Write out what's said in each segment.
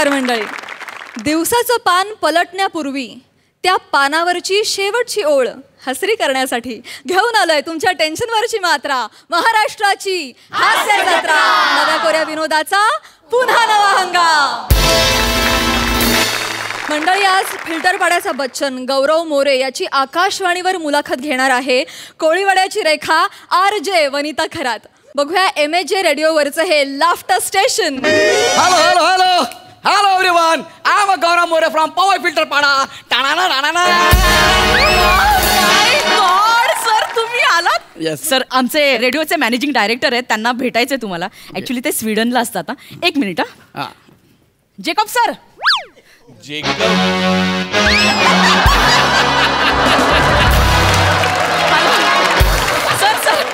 नमस्कार मंडळी. दिवसाचं पान पलटण्यापूर्वी त्या पानावरची शेवटची ओळ हसरी करण्यासाठी घेऊन आलोय तुमच्या टेन्शनवरची मात्रा, महाराष्ट्राची हास्य जत्रा. नव्या कोऱ्या विनोदाचा पुन्हा नवा हंगाम. मंडळी, आज फिल्टर पाड्याचा बच्चन गौरव मोरे याची आकाशवाणीवर मुलाखत घेणार आहे कोळीवाड्याची रेखा RJ वनिता खरात. बघूया MJ रेडिओवरचं हे laughter station. Hello hello hello hello everyone, I am Gaurav More from Power Filter Pada. टाणाना टाणाना. माय गॉड सर, तुम्ही आलात? येस सर, आमचे रेडिओचे मॅनेजिंग डायरेक्टर आहेत, त्यांना भेटायचंय तुम्हाला. ऍक्च्युली ते स्वीडनला असतात. एक मिनिट. हा, Jacob sir. Sir sir,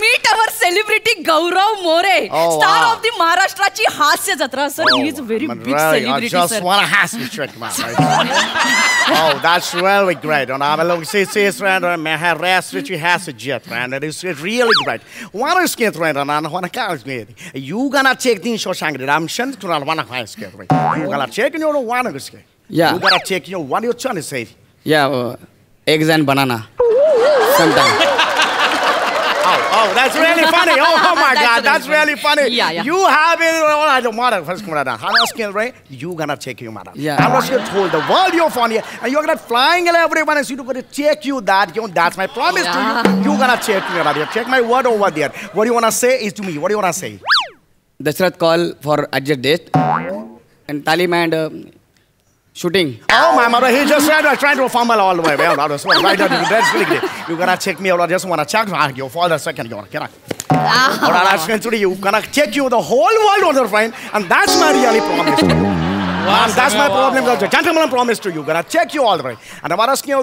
meet our celebrity Gaurav More, star of the महाराष्ट्राची हास्य जत्रा. Sir, he is very big celebrity. Just want to hassle trick, man. Oh, that's really great. And I'm a little serious friend. I have rest which you has a jet, man. It is really great. One is get right, and I want to call it. You gonna check the show Shangri Ramshan to one of my skate. You gonna check and you don't want to skate. Yeah. You gotta check your what you're trying to say. Yeah, eggs and banana. Sometimes. Oh, that's really funny. Oh my God, that's really funny. Yeah. You have it. I don't want to first come down. How much can right? You gonna check your mother. Yeah. I was here told the world you're funny, and you're gonna flying and everyone is you gonna check you that. You know, that's my promise to you. You gonna check your mother. Check my word over there. What do you wanna say is to me. What do you wanna say? Dashrath call for adjust date and talim and shooting. Oh my mother, he just trying to fumble all the way. Well, that's right. That's really good. You gonna check me out. I just wanna check you for the second. You can. All right, I'm going to you. Gonna check you the whole world on the friend, and that's my really promise to you. And that's my problem. The gentleman promise to you. Gonna check you all the way. And I'm asking you,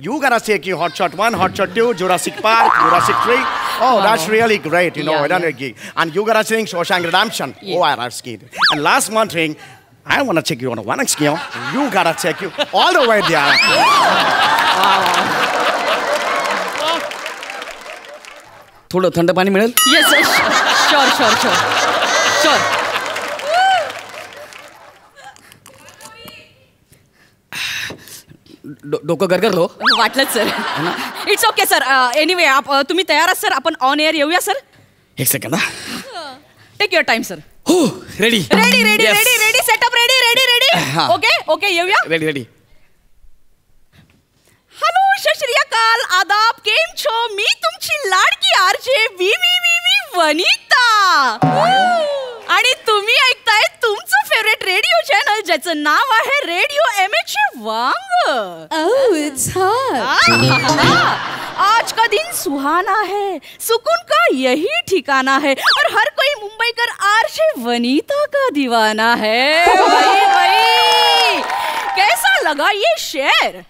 you gonna check you Hot Shot 1, Hot Shot 2, Jurassic Park, Jurassic 3. Oh, that's really great. You know, and you gonna sing Shawshank Redemption. Oh, I'm asking. And last one thing. I want to check you on one skill. You gotta check you all the way there. थोडं थंड पाणी मिळेल? Yes sure sure sure sure. डोकं गरगरलो वाटलंच sir. It's okay sir. Anyway, तुम्ही तयार आहात सर? आपण ऑन एअर येऊया सर. एक second. Take your time sir. हो, ready ready ready ready ready setup ready ready ready. Okay okay, येऊया. Ready ready. Hello, Sat Shri अकाल, आदाब, केम छो? मी तुमची लाडकी RJ वनिता, आणि तुम्ही ऐकताय तुमचं फेवरेट रेडिओ चॅनल ज्याचं नाव आहे radio MH Wang. Oh, it's hot. आज का दिन सुहाना है, सुकून का यही ठिकाना है, और हर कोई मुंबई कर RJ वनिता का दीवाना है. भाई कैसा लगा ये शेर?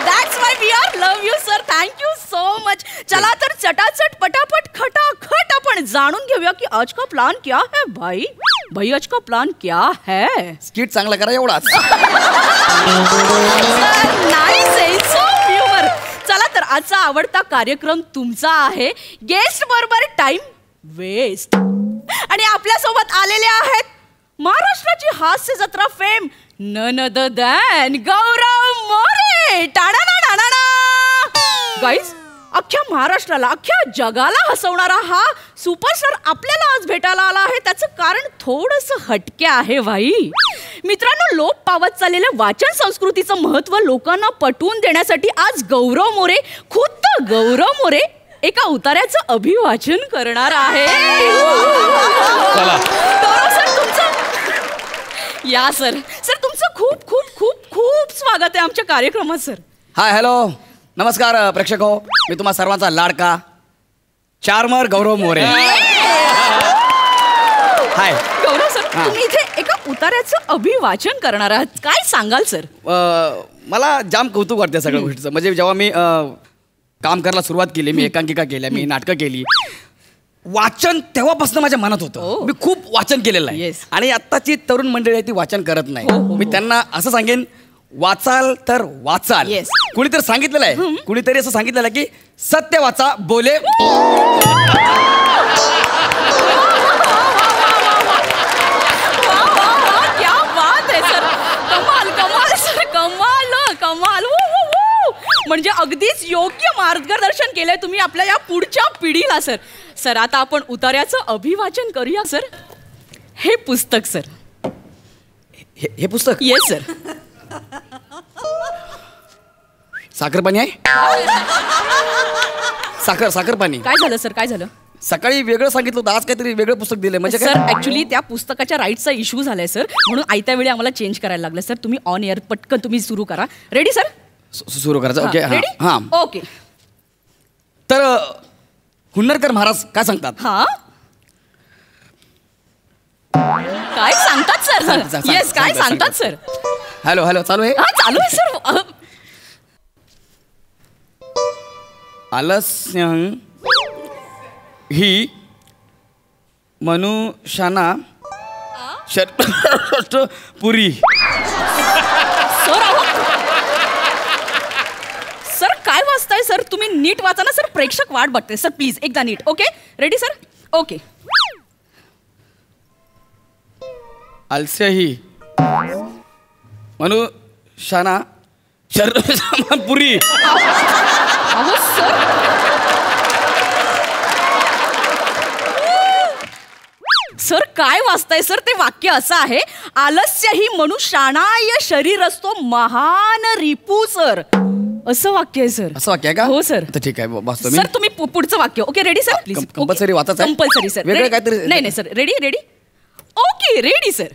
That's why we are love you sir. Thank you so much. चला तर चटाचट पटापट खटाखट आपण जाणून घेऊया की आज का प्लान क्या है. भाई आज का प्लान क्या है? स्किट चांगला करा एवढाच. Nice sense of humour. चला तर आजचा आवडता कार्यक्रम तुमचा आहे गेस्ट बरोबर टाइम वेस्ट. आणि आपल्या सोबत आलेले आहेत महाराष्ट्राची हास्य जत्रा फेम none other than गौरव मोरे. गाईज, अख्ख्या महाराष्ट्राला, अख्ख्या जगाला हसवणारा हा सुपरस्टार आपल्याला आज भेटायला आला आहे. त्याचं कारण थोडंसं हटके आहे भाई. मित्रांनो, लोप पावत चाललेल्या वाचन संस्कृतीचं महत्त्व लोकांना पटवून देण्यासाठी आज गौरव मोरे, खुद्द गौरव मोरे एका उतार्याचं अभिवाचन करणार आहे. गौरव सर, तुमचं या सर. सर, तुमचं खूप खूप खूप खूप स्वागत आहे आमच्या कार्यक्रमात सर. हाय, हॅलो, नमस्कार प्रेक्षक हो. मी तुम्हा सर्वांचा लाडका चार्मर गौरव मोरे. हाय गौरव सर, तुम्ही इथे एका उतार्याचं अभिवाचन करणार आहात, काय सांगाल सर? मला जाम कौतुक वाटतं सगळ्या गोष्टीचं. म्हणजे जेव्हा मी काम करायला सुरुवात केली, मी एकांकिका केल्या, मी नाटकं केली, वाचन तेव्हापासून माझ्या मनात होतं. मी खूप वाचन केलेलं आहे. आणि आत्ताची तरुण मंडळी आहे ती वाचन करत नाही. मी त्यांना असं सांगेन, वाचाल तर वाचाल. कुणीतरी सांगितलेलं आहे, कुणीतरी असं सांगितलेलं आहे की सत्य वाचा, बोले कमाल. म्हणजे अगदीच योग्य मार्गदर्शन केलंय तुम्ही आपल्या या पुढच्या पिढीला सर. सर आता आपण उतार्याचं अभिवाचन करूया सर. हे पुस्तक सर. हे पुस्तक? Yes sir. साखर पाणी आहे? साखर पाणी. काय झालं सर, काय झालं? सकाळी वेगळं सांगितलं होतं, आज काहीतरी वेगळं पुस्तक दिलंय. म्हणजे सर ऍक्च्युली त्या पुस्तकाच्या राईटचा इश्यू झालाय सर, म्हणून आयत्या वेळी आम्हाला चेंज करायला लागलं सर. तुम्ही ऑन एअर पटकन तुम्ही सुरू करा. Ready sir? सुरू करायचं. ओके हां ओके. तर हुन्नरकर महाराज काय सांगतात? हा काय सांगतात सर? येस काय सांगतात सर? हॅलो हॅलो चालू आहे? हा चालू आहे सर. आलस्य ही मनुष्याना पुरी. सर काय वाचताय सर तुम्ही? नीट वाचा ना सर, प्रेक्षक वाट बघते सर. प्लीज एकदा नीट. Okay ready sir? ओके. आलस्य ही मनुष्याना पुरी. अहो सर सर काय वाचताय सर? ते वाक्य असं आहे, आलस्य ही मनुष्याणाय शरीर असतो महान रिपू सर. असं वाक्य आहे सर. असं वाक्य आहे का? हो सर. तर ठीक आहे वाचतो मी. सर तुम्ही पुढचं वाक्य. Okay ready sir? Please. Compulsory वाचायचं आहे? Compulsory sir. वेगळं काहीतरी? नाही नाही sir. Ready ready. Okay ready sir.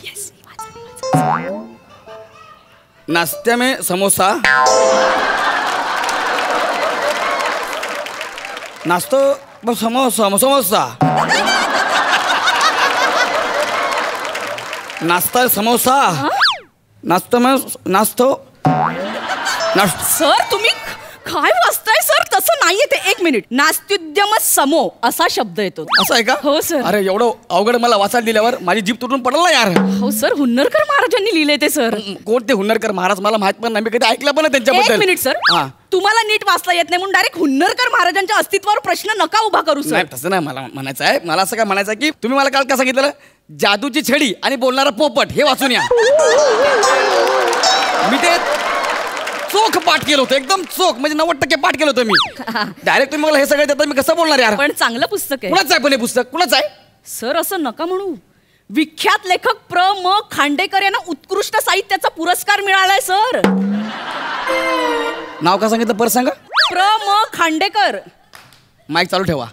Yes. नाश्ते में समोसा. नाश्तो समोसा. नाश्ता समोसा. नाश्तो. सर तुम्ही काय वाचताय सर? तसं नाहीये ते. एक मिनिट. नास्त्युद्यम समो असा शब्द येतो. असं आहे का? हो सर. अरे एवढं अवघड मला वाचायला दिल्यावर माझी जीभ तुटून पडला ना यार. हो सर हुन्नरकर महाराजांनी लिहिले ते सर. कोण ते हुन्नरकर महाराज? मला माहित पण नाही, मी कधी ऐकलं पण नाही त्यांच्याबद्दल. एक मिनिट सर. तुम्हाला नीट वाचता येत नाही म्हणून डायरेक्ट हुन्नरकर महाराजांच्या अस्तित्वावर प्रश्न नका उभा करू सर. नाही तसं नाही मला म्हणायचं आहे. मला असं काय म्हणायचं आहे की तुम्ही मला काल काय सांगितलं? जादूची छडी आणि बोलणारा पोपट हे वाचून या. मी ते चोख पाठ केलं होतं, एकदम चोख. म्हणजे 90% पाठ केलं होतं मी. डायरेक्ट तुम्ही मला हे सगळं देता, मी कसं बोलणार यार? पण चांगलं पुस्तक आहे. कुणाचं आहे पण हे पुस्तक? कुणाचं आहे सर? असं नका म्हणू. विख्यात लेखक प्र म खांडेकर यांना उत्कृष्ट साहित्याचा पुरस्कार मिळालाय सर. नाव का सांगितलं? परत सांगा. प्र म खांडेकर. माईक चालू ठेवा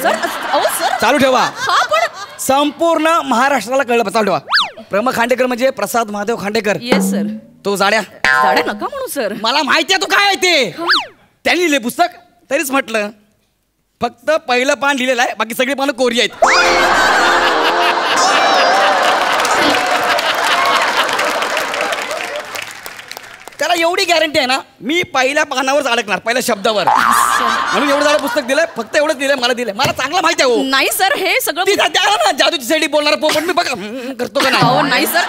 सर. अहो सर चालू ठेवा. हा पण संपूर्ण महाराष्ट्राला कळलं. चालू ठेवा. प्र म खांडेकर म्हणजे प्रसाद महादेव खांडेकर. Yes sir. तो जाड्या नका म्हणू सर. मला माहिती आहे तो काय आहे ते. त्यांनी लिहिले पुस्तक, तरीच म्हटलं. फक्त पहिलं पान लिहिलेलं आहे, बाकी सगळी पानं कोरी आहेत. त्याला एवढी गॅरंटी आहे ना, मी पहिल्या पानावर अडकणार, पहिल्या शब्दावर. म्हणून एवढं झालं पुस्तक दिलंय. फक्त एवढंच दिलंय, मला दिलंय. मला चांगलं माहिती आहे. नाही सर हे सगळं द्या ना. जादूची छडी बोलणारा पोपट मी बघा करतो का नाही? नाही सर.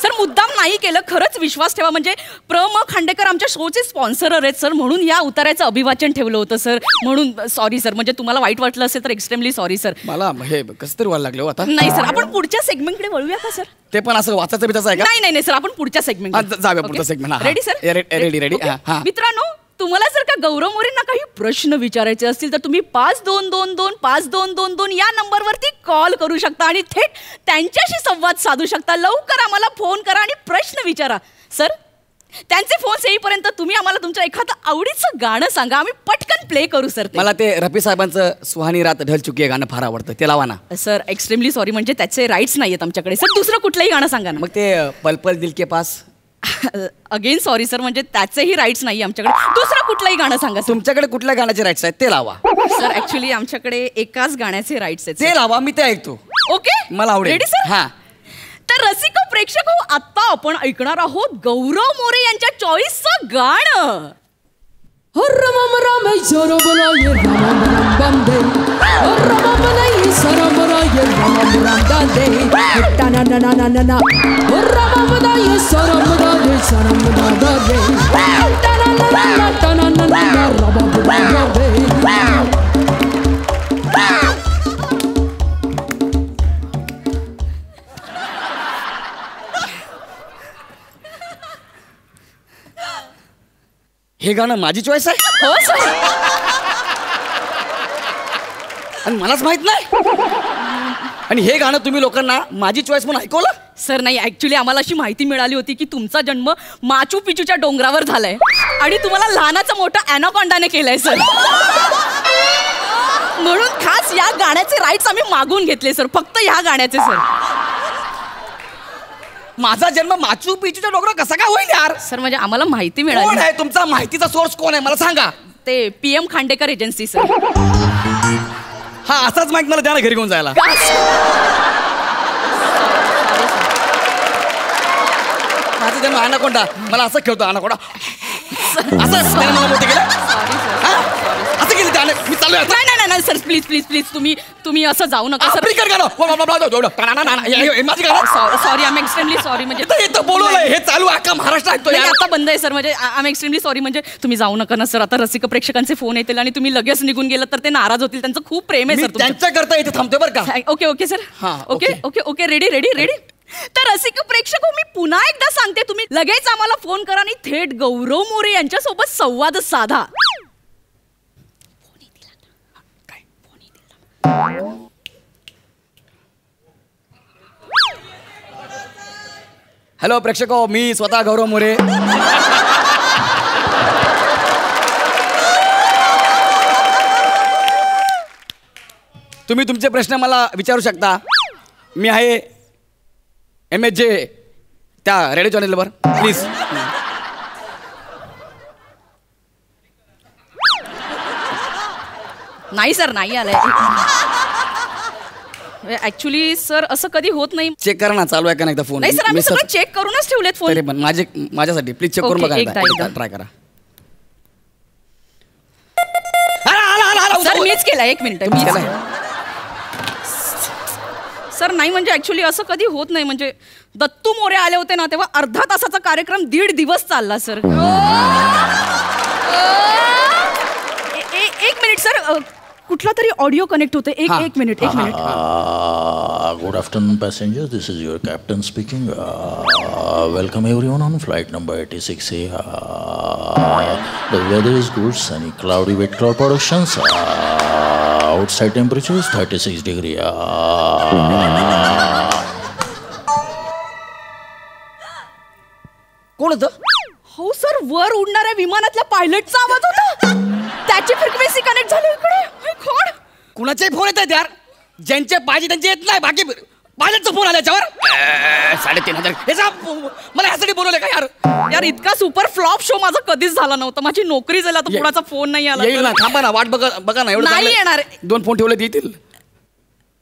सर मुद्दाम नाही केलं. खरंच विश्वास ठेवा. म्हणजे प्र म खांडेकर आमच्या शोचे स्पॉन्सर आहेत सर, म्हणून या उतार्याचं अभिवाचन ठेवलं होतं सर. म्हणून सॉरी सर. म्हणजे तुम्हाला वाईट वाटलं असेल तर एक्स्ट्रीमली सॉरी सर. मला हे कसं तरी व्हायला लागलं आता. नाही सर आपण पुढच्या सेगमेंटकडे वळूया का सर? ते पण असं वाचायचं बिचायचं आहे का? नाही नाही सर आपण पुढच्या सेगमेंट जाऊया. पुढचा सेगमेंट. Ready sir? रेडी. मित्रांनो तुम्हाला जर का गौरव मोरेंना काही प्रश्न विचारायचे असतील तर तुम्ही 5222 या नंबरवरती कॉल करू शकता आणि थेट त्यांच्याशी संवाद साधू शकता. लवकर आम्हाला फोन करा आणि प्रश्न विचारा. सर त्यांचे फोन येईपर्यंत तुम्ही आम्हाला तुमचं एखादं आवडीचं गाणं सांगा, आम्ही पटकन प्ले करू सर. मला ते रफी साहेबांचं सुहानी रात ढल चुकी आहे गाणं फार आवडतं, ते लावा ना. Sir extremely sorry. म्हणजे त्याचे राईट्स नाहीयेत आमच्याकडे सर. दुसरं कुठलंही गाणं सांगा ना. मग ते पल पल दिल के पास. Again sorry sir. म्हणजे त्याचेही राईट्स नाही आमच्याकडे. दुसरं कुठलंही गाणं सांगा. तुमच्याकडे कुठल्या गाण्याचे राईट्स आहेत ते लावा. सर ऍक्च्युली आमच्याकडे एकाच गाण्याचे राईट्स आहेत. ते लावा, मी ते ऐकतो. ओके मला आवडेल. Ready sir? हा. तर रसिक प्रेक्षक हो, आता आपण ऐकणार आहोत गौरव मोरे यांच्या चॉईसचं गाणं. हे गाणं माझी चॉईस आहे हो सर. आणि मलाच माहित नाही. आणि हे गाणं तुम्ही लोकांना माझी चॉईस म्हणून ऐकवलं. सर नाही, ऍक्च्युली आम्हाला अशी माहिती मिळाली होती की तुमचा जन्म माचू पिचूच्या डोंगरावर झालाय आणि तुम्हाला लहानाचा मोठा ॲनाकोंडाने केलंय सर. म्हणून खास या गाण्याचे राईट्स आम्ही मागून घेतले सर, फक्त ह्या गाण्याचे सर. माझा जन्म माचू पिचूच्या डोंगरावर कसा काय होईल यार. सर म्हणजे आम्हाला माहिती कोण मिळाली. आहे तुमचा माहितीचा सोर्स? कोण आहे मला सांगा. ते PM खांडेकर एजन्सी सर. हा असाच माहित मला द्या ना घरी घेऊन जायला. माझा जन्म अनाकोंडा, मला असं खेळतो अनाकोंडा असं त्याने मला मोठे केलं. असं केलं त्याने. मी चालू आहे. नाही नाही सर, प्लीज प्लीज प्लीज तुम्ही असं जाऊ नका सर. आफ्रिकन गाणं माझी गाणं. Sorry, I am extremely sorry. म्हणजे इथं बोलवलंय, हे चालू आहे का महाराष्ट्र ऐकतो नाही, यार. आता बंद आहे सर. म्हणजे आय एम एक्स्ट्रीमली सॉरी. म्हणजे तुम्ही जाऊ नका ना सर. आता रसिक प्रेक्षकांचे फोन येतील आणि तुम्ही लगेच निघून गेलात तर ते नाराज होतील. त्यांचं खूप प्रेम आहे मी सर. त्यांच्याकरता इथे थांबतोय बरं का. Okay okay sir. हां, okay okay okay ready ready ready. तर रसिक प्रेक्षक मी पुन्हा एकदा सांगते, तुम्ही लगेच आम्हाला फोन करा आणि थेट गौरव मोरे यांच्यासोबत संवाद साधा. हॅलो प्रेक्षको, मी स्वतः गौरव मोरे. तुम्ही तुमचे प्रश्न मला विचारू शकता. मी आहे MSJ त्या रेडिओ चॅनेलवर. प्लीज. नाही सर, नाही आलंय. ऍक्च्युली सर असं कधी होत नाही. चेक करा ना चालू आहे का नाही फोन. नाही सर, आम्ही सगळं चेक करूनच ठेवलेत फोन. तरी पण माझ्यासाठी प्लीज चेक करून Okay, बघा. एकदा. ट्राय करा. सर मीच केला. एक मिनिट. तुम्हीच केलाय? सर नाही म्हणजे ऍक्च्युली असं कधी होत नाही. म्हणजे दत्तू मोरे आले होते ना तेव्हा अर्धा तासाचा कार्यक्रम 1.5 दिवस चालला सर. एक मिनिट सर, कुठला तरी ऑडिओ कनेक्ट होते. एक minute. Good afternoon, passengers. This is your captain speaking. Welcome everyone on flight number 86A. The weather is good, sunny, cloudy, wet cloud productions. Outside temperature is 36 degree. कोण होतं? हो sir, वर उडणाऱ्या विमानातल्या पायलटचा आवाज होता. त्याची फ्रिक्वेन्सी कनेक्ट झाली इकडे. कोण? कुणाचे फोन येत आहेत यार? ज्यांचे पाहिजे त्यांचे येत नाही. बाकी पायलटचा फोन आला याच्यावर. 3,500 मला यासाठी बोलवलं का यार? यार इतका सुपर फ्लॉप शो माझा कधीच झाला नव्हता. माझी नोकरी झाला तर कुणाचा फोन नाही आला. येईल ना, थांबा ना, वाट बघा ना. एवढं नाही चांगलं- येणार. 2 फोन ठेवले येतील.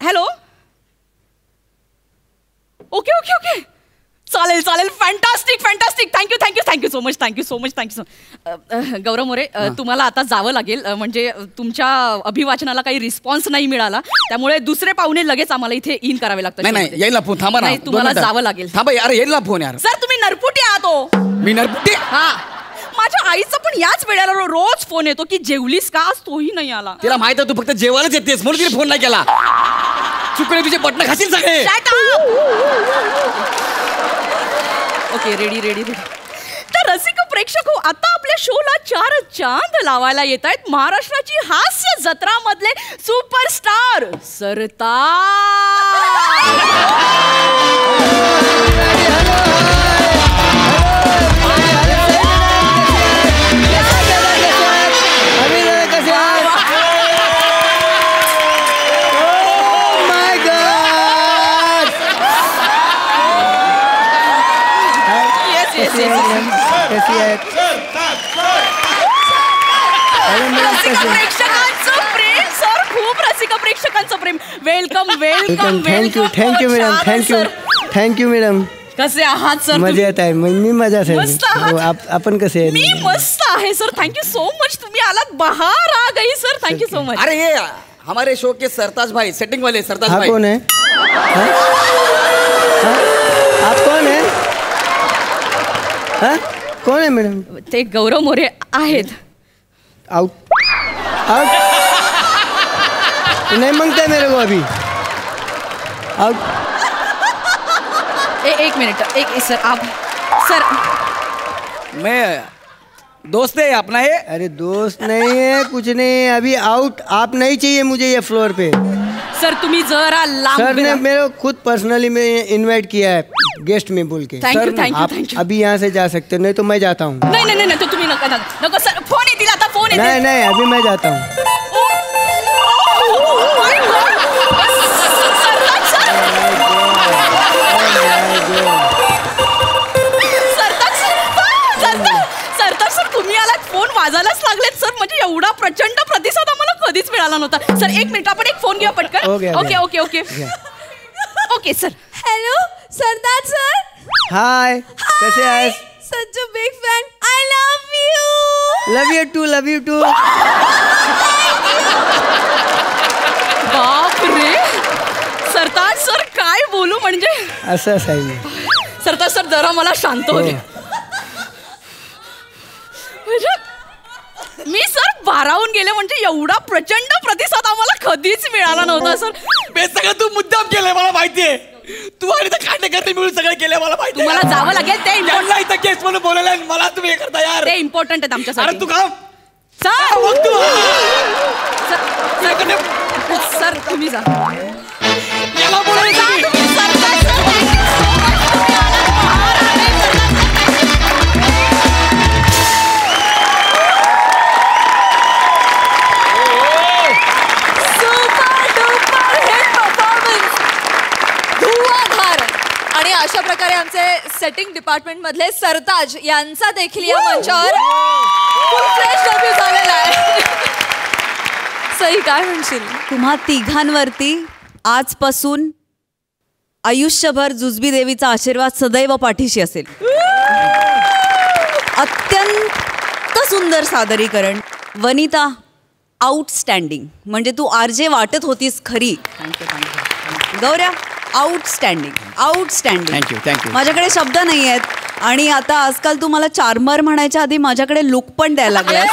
हॅलो. ओके ओके ओके चालेल चालेल. Fantastic fantastic. Thank you so much. Gaurav More, तुम्हाला आता जावं लागेल. म्हणजे तुमच्या अभिवाचनाला काही रिस्पॉन्स नाही मिळाला, त्यामुळे दुसरे पाहुणे लगेच आम्हाला इथे इन करावे लागतात. नाही येईल ना फोन. थांबा ना, नाही, तुम्हाला जावं लागेल. थांबा यार, येईल ना फोन यार. सर तुम्ही नरपुटी आहात हो. मी नरपुटी? हा, माझ्या आईचा पण याच वेळेला रोज फोन येतो की जेवलीस का, आज तोही नाही आला. तिला माहित आहे तू फक्त जेवायलाच येतेस म्हणून तिने फोन नाही केला. चुकले तुझे बटणं खाशील सगळे. Okay ready. तर रसिक प्रेक्षक हो, आता आपल्या शोला 4 चांद लावायला येत आहेत महाराष्ट्राची हास्य जत्रा मधले सुपरस्टार सरताज. प्रेक्षकांचं प्रेम सर, खूप रसिक प्रेक्षकांचं प्रेम. Welcome thank you madam. कसे आहात सर? मजेत आहे. मी मजा मस्त आहात? आपण कसे आहे? मी मस्त आहे सर. Thank you so much. तुम्ही आलात. बहार आ गई सर. Thank you so much. अरे ये हमारे शो के सरताज भाई, सेटिंग वाले सरताज हा भाई. कोण आहे? आप कौन है? कौन है मैडम? ते गौरव मोरे आहेत. आउट नहीं मांगता है मेरे को अभी. आउट. एक मिनिट. सर आप सर मैं दोस्त है अपना ये। अरे दोस्त नहीं है, कुछ नहीं है, अभी आउट। आप नहीं चाहिए मुझे ये फ्लोर पे। सर तुम्ही जरा लांब सर ने गेला. मेरे को खुद पर्सनली में इनवाइट किया है गेस्ट में बोल के। Thank you, sir, thank you, आप thank you. अभी यहाँ से जा सकते हो, नहीं तो मैं जाता हूँ। नाही नाही नाही तो तुम्ही नको सर. फोन येतील आता, फोन येतील. नहीं नहीं अभी मैं जाता हूँ। सरताज सर तुम्ही आलात, फोन वाजायलाच लागलेत सर. म्हणजे एवढा प्रचंड प्रतिसाद आम्हाला कधीच मिळाला नव्हता. सर एक मिनिट, आपण एक फोन घेऊ पटकन. Okay, okay okay okay okay sir. Hello Sardar sir. Hi, कैसे आहेस? Such a big fan. I love you. Love you too, love you too. बाप रे सरताज सर, काय बोलू. म्हणजे असं आहे. सरताज सर जरा मला शांत होते. मी सर भारावून गेले. म्हणजे एवढा प्रचंड प्रतिसाद आम्हाला कधीच मिळाला नव्हता सर. हे सगळं तू मुद्दाम केलंय मला माहितीये. तू आणि त्या खांडेकरने मिळून सगळं केलंय मला माहिती. तुम्हाला जावं लागेल. ते त्यांना इथं केस म्हणून बोलायला मला तुम्ही हे करता यार. ते इम्पॉर्टंट आहेत अरे आमच्यासाठी. तू काम सर बघ तू. सर तुम्ही जा. याला बोलायचं तुम्ही. आणि अशा प्रकारे आमचे सेटिंग डिपार्टमेंट मधले सरताज यांचा देखील या मंचावर full fresh debut झालेला आहे. सई काय म्हणशील? तुम्हा तिघांवरती आजपासून आयुष्यभर जुजबी देवीचा आशीर्वाद सदैव पाठीशी असेल. अत्यंत सुंदर सादरीकरण. वनिता आउटस्टँडिंग. म्हणजे तू आरजे वाटत होतीस खरी. गौऱ्या आउटस्टँडिंग, आउटस्टँडिंग. Thank you thank you. माझ्याकडे शब्द नाही आहेत. आणि आता आजकाल तू मला चार्मर म्हणायच्या आधी माझ्याकडे लुक पण द्यायला लागला.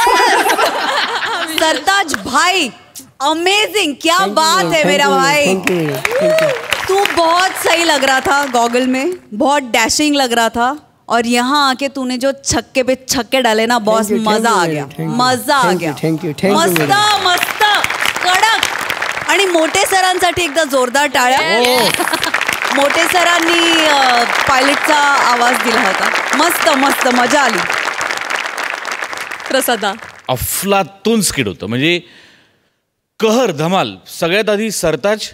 सरताज भाई अमेजिंग, क्या बात है मेरा भाई. तू बहुत सही लग रहा था गॉगल में, बहुत डैशिंग लग रहा था. और यहाँ आके तूने जो छक्के पे छक्के डाले ना बॉस, मजा आ गया, मजा आ गया. मस्त मस्त कडक. आणि मोठे सरांसाठी एकदा जोरदार टाळ्या. मोठे सरांनी पायलटचा आवाज दिला होता. मस्त मस्त मजा आली. प्रसादा अफलातून स्किड होतं. म्हणजे कहर धमाल. सगळ्यात आधी सरताज,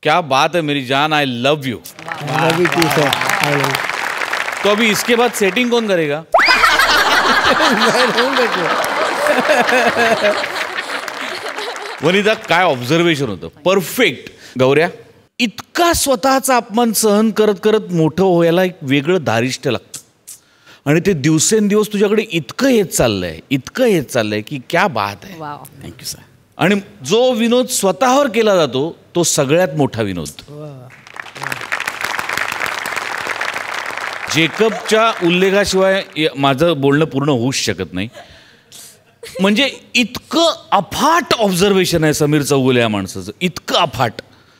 क्या बात है मेरी जान, आई लव यू. तो अभी इसके बाद सेटिंग कौन करेगा? वनिता काय ऑब्झर्वेशन होतं, परफेक्ट. गौऱ्या, इतका स्वतःचा अपमान सहन करत करत मोठं व्हायला एक वेगळं धारिष्ट्य लागतं. आणि ते दिवसेंदिवस तुझ्याकडे इतकं येत चाललंय की क्या बात आहे. Thank you sir. आणि जो विनोद स्वतःवर केला जातो तो सगळ्यात मोठा विनोद. जेकबच्या उल्लेखाशिवाय माझं बोलणं पूर्ण होऊच शकत नाही. म्हणजे इतकं अफाट ऑब्झर्वेशन आहे समीर चौगुले या माणसाचं, इतकं अफाट.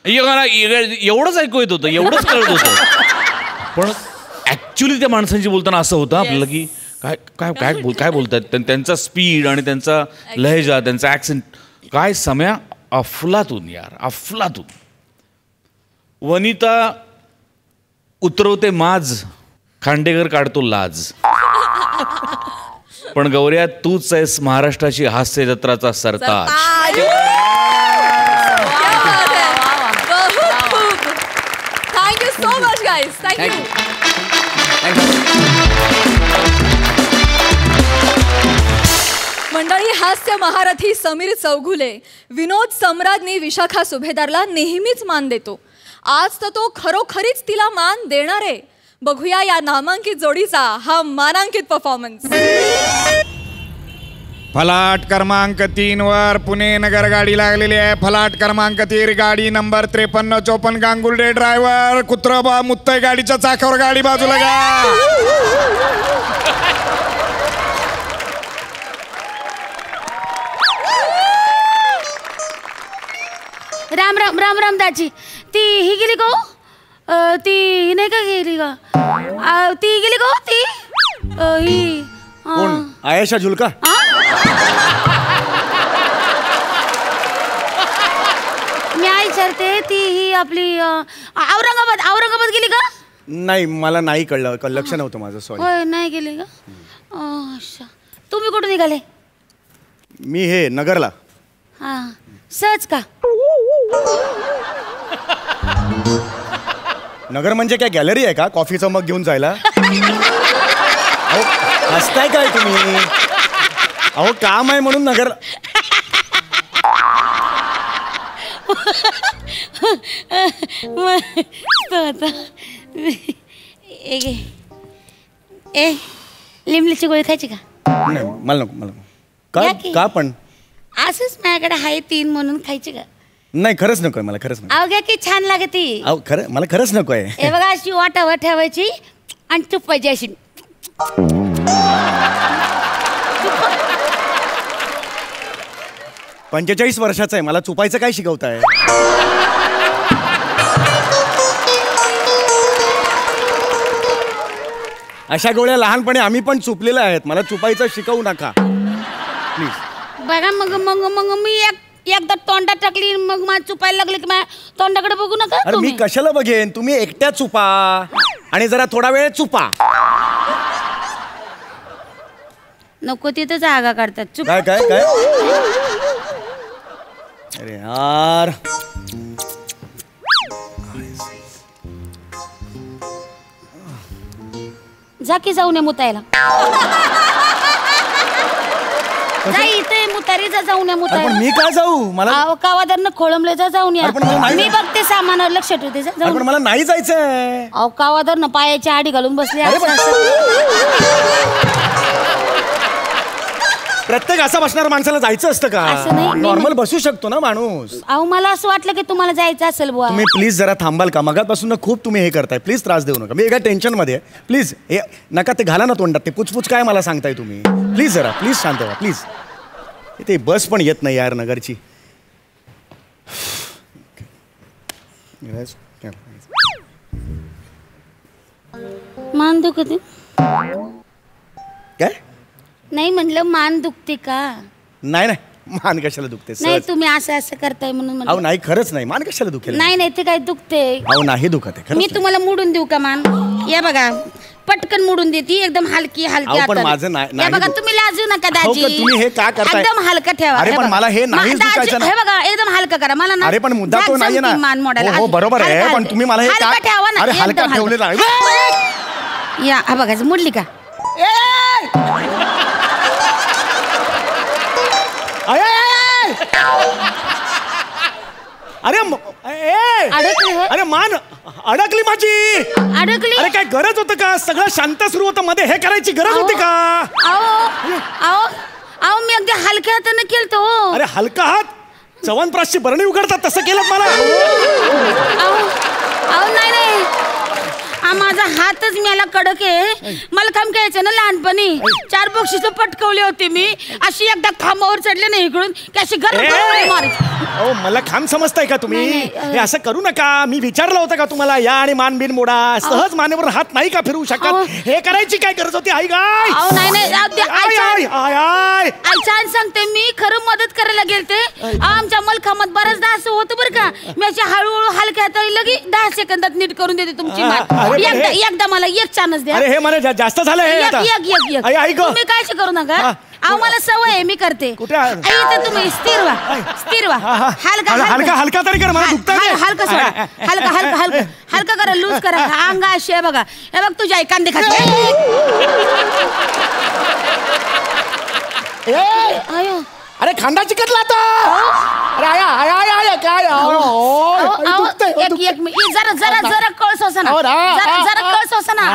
एवढंच ऐकू येत होतं, एवढंच कळत होतं. पण ॲक्च्युली त्या माणसांशी बोलताना असं होतं आपल्याला की काय काय काय काय बोलतात. त्यांचा स्पीड आणि त्यांचा लहेजा, त्यांचा ॲक्सेंट, काय सम्या अफलातून यार, अफलातून. वनिता उतरवते माज, खांडेकर काढतो लाज. पण गौऱ्या, तूच आहेस महाराष्ट्राची हास्य जत्राचा सरताज. Thank you so much guys. Thank you. मंडळी, हास्य महारथी समीर चौगुले, विनोद सम्राज्ञी विशाखा सुभेदारला नेहमीच मान देतो. आज तर तो खरोखरीच तिला मान देणार आहे. बघूया या नामांकित जोडीचा हा मानांकित परफॉर्मन्स. फलाट क्रमांक 3 वर पुणे नगर गाडी लागलेली आहे. फलाट क्रमांक 3 गाडी नंबर 5354 गांगुर्डे. ड्रायव्हर कुत्रबा मुत्तय गाडीच्या चाकावर गाडी बाजूला घ्या. राम राम राम राम दाजी. ती ही गेली का हो? ती नाही का गेली का? ती गेली का हो? ती ही आयशा झुलका. मी विचारते ती ही आपली औरंगाबाद गेली का? नाही मला नाही कळलं, लक्ष नव्हतं माझं, सॉरी. होय नाही गेली का? अच्छा. तुम्ही कुठून निघाले? मी हे नगरला. हा सहज का? नगर म्हणजे काय गॅलरी आहे का कॉफीचं मग घेऊन जायला? अहो हसताय काय तुम्ही? अहो काम आहे म्हणून नगर. लिंबलीची गोळी खायची का? नाही मला नको, मला नको. का पण? असंच माझ्याकडे आहे 3 म्हणून खायची का? नाही खरंच नको आहे मला, खरंच नको. अवघ्या की छान लागते. अहो खरं मला खरंच नको आहे. हे बघा अशी वाटावर ठेवायची आणि चुपायची अशी. 45 वर्षाचा आहे, मला चुपायचं काय शिकवताय? अशा गोळ्या लहानपणी आम्ही पण चुपलेल्या आहेत, मला चुपायचं शिकवू नका प्लीज. बघा मग मी एकदा तोंडात टाकली मग मला चुपायला लागले की माझ्या तोंडाकडे बघू नका. अरे मी कशाला बघेन, तुम्ही एकट्या चुपा आणि जरा थोडा वेळ चुपा. नको तिथं जागा काढतात. चुप. काय काय काय? अरे यार जा की जाऊ नये मुतायला. जा इथे मुतारी जा जाऊ नये पण मुतायला. मी काय जाऊ? मला कावादारनं खोळंबले जा जाऊन या. अरे पण मला नाही मी बघते सामानावर लक्ष ठेवते. जा अरे जाऊन. पण मला नाही जायचंय. अहो कावादारनं पायाची आडी घालून बसले. अरे पण- प्रत्येक असा बसणाऱ्या माणसाला जायचं असतं का? असं नाही, मी नॉर्मल बसू शकतो ना माणूस. अहो मला असं वाटलं की तुम्हाला जायचं असेल बुवा. तुम्ही प्लीज जरा थांबाल का? मगापासून खूप तुम्ही हे करताय, प्लीज त्रास देऊ नका. मी एका टेन्शन मध्ये आहे. प्लीज हे नका ते घाला ना तोंडात, ते पुचपुच काय मला सांगताय तुम्ही? प्लीज जरा प्लीज शांत व्हा प्लीज. ते बस पण येत नाही यार नगरची. मान दुखते? काय? नाही म्हणलं मान दुखते का? नाही नाही मान कशाला दुखते? नाही सहज. तुम्ही असं करताय म्हणून म्हणलं. अहो नाही खरंच नाही, मान कशाला दुखेल? नाही ते काय दुखते? अहो नाही दुखत आहे मी खरंच. तुम्हाला मोडून देऊ का मान? या बघा पटकन मोडून देते एकदम हलकी अहो, हलकी पण हाताने. माझं नाही- या नाही बघा दुख- तुम्ही लाजू नका अहो, दाजी. पण तुम्ही हे का करताय? एकदम हलका ठेवा. अरे, हे पण बघा. मला हे नाहीच दाजी, दुखायचं ना. हे बघा एकदम हलका करा मला ना. अरे पण मुद्दा तो जाग नाहीये ना. जमती मान मोडायला. हो, बरोबर आहे, हलका- पण तुम्ही मला हे हलका का- ठेवा ना. अरे, एकदम हलका ठेवलेला आहे. या हा बघा मोडली का? अरे अडकली होय? अरे मान अडकली माझी. अडकली? अरे काय गरज होतं का? सगळं शांत सुरू होतं, मध्ये हे करायची गरज होती का? अहो मी अगदी हलक्या हाताने केलतो. अरे हलका हात चवनप्राशची बरणी उघडतात तसं केलं मला. अहो नाही माझा हातच मला कडक आहे. मला काम करायचं ना लहानपणी. 4 बक्षीस पटकवले होते मी. अशी एकदा खांबावर चढले नाही इकडून की अशी अहो मला खांब समजताय का तुम्ही? हे असं करू नका. मी विचारलं होतं का तुम्हाला या आणि मान बिन मोडा? सहज मानेवर हात नाही का फिरवू शकत? हे करायची काय गरज होती? आई गाय छान सांगते मी खरं मदत करायला गेलते. आमच्या मलखामात बऱ्याचदा असं होतं बरं का. मी अशी हळूहळू हलक्या हाताने लगे 10 सेकंदात नीट करून देते तुमची मान. एकदा मला एक चान्स द्या. अरे हे मला जास्त झालं हे आता. तुम्ही काळजी करू नका. अहो मला सवय आहे मी करते. इथे तुम्ही स्थिर व्हा. हलका हलका तरी कर, मला दुखतंय. हलका सोडा. हलका करा, लूज करा. अंग अशी आहे बघा. हे बघ तुझ्या कांदे खाते. अयो अरे खांदा चिकटला आता. अरे आया आया आया आया काय जरा कळ सोसा ना. जरा कळ सोसा ना.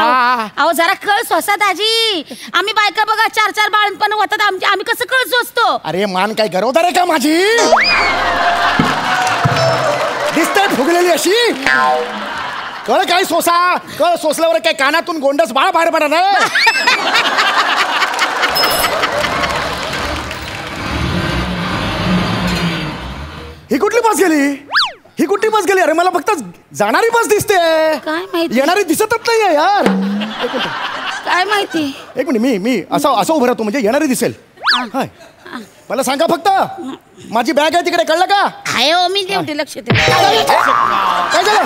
अहो जरा कळ सोसा दाजी. आम्ही बायका बघा 4 बाळपण होतात आमची. आम्ही कसं कळ सोसतो? अरे मान काय गरोदर आहे का माझी? दिसतंय फुगलेली अशी. कळ काय सोसा? कळ सोसल्यावर काय कानातून गोंडस बाळ बाहेर पडणार? ही कुठली बस गेली? अरे मला फक्त जाणारी बस दिसते, काय माहिती? येणारी दिसतच नाहीये यार. काय माहिती. एक मिनिट, मी असं उभं राहतो म्हणजे येणारी दिसेल. हाय. मला सांगा फक्त, माझी बॅग आहे तिकडे, कळलं का? हाय हो, मी देवते लक्ष ठेव. काय झालं?